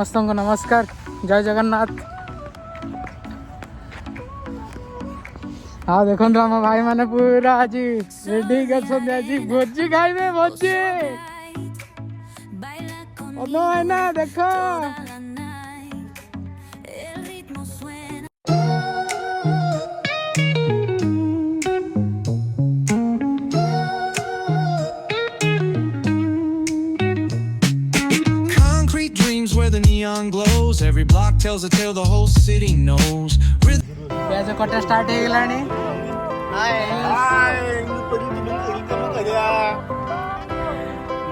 समस्त को नमस्कार, जय जगन्नाथ। हाँ देखो आम भाई मैंने पूरा आज रेडी कर आज भोजी खाइबे भोजी है ना देखो। Where the neon glows, every block tells a tale the whole city knows. प्याज कटा स्टार्ट हो गलानी।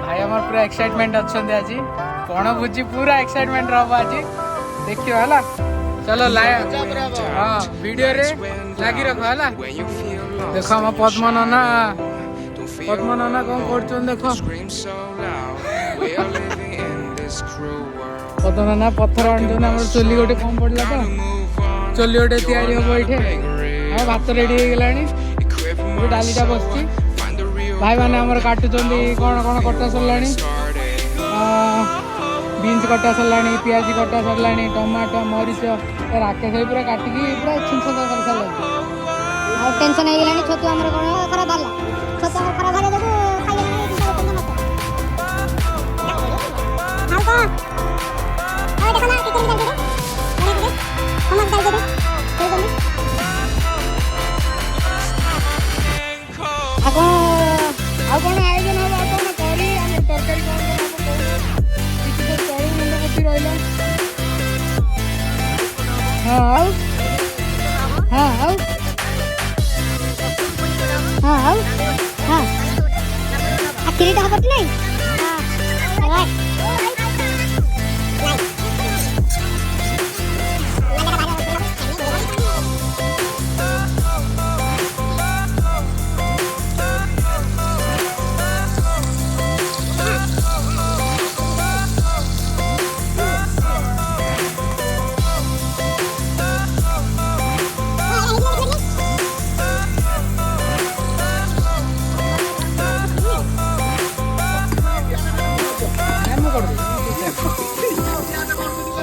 भाई हमर पूरा एक्साइटमेंट अच्छन आज कोण बुझी पूरा एक्साइटमेंट रहबो आज देखियो हला। चलो लाइव हां वीडियो रे लागी रखो हला। देखो हम पद्म नाना कोन करछन देखो। पद्म नाना पत्थर आणछन हमर चोली गोटे कम पड़ला तो चोली गोटे तैयारी हो बैठे। हां भात रेडी हो गलानी, डालीटा बसची। भाई माने हमर काटुचंदी कोन कोन कटा सरलानी। बीन्स कटा सरलानी, प्याज कटा सरलानी, टमाटो मरीच राकेश भाई पूरा काटिकी पूरा छिंछा कर सरलानी। आ टेंशन हो गलानी। छतु हमर कोन खराब होला, छतु हमर खराब होला देखो खाइले नहीं हां को देखो ना कितनी डाल दे हम डाल दे आयोजन होला कोन करी हमर तरकारी कोन किछि तो चळू मुंड कति रहला। हां हां हां किरीटा हबत नहीं। हां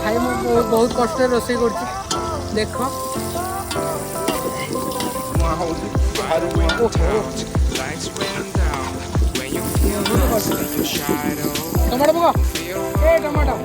भाई मैं बहुत कष्ट रोषे कर देखो। टमाटो पका ए टमाटो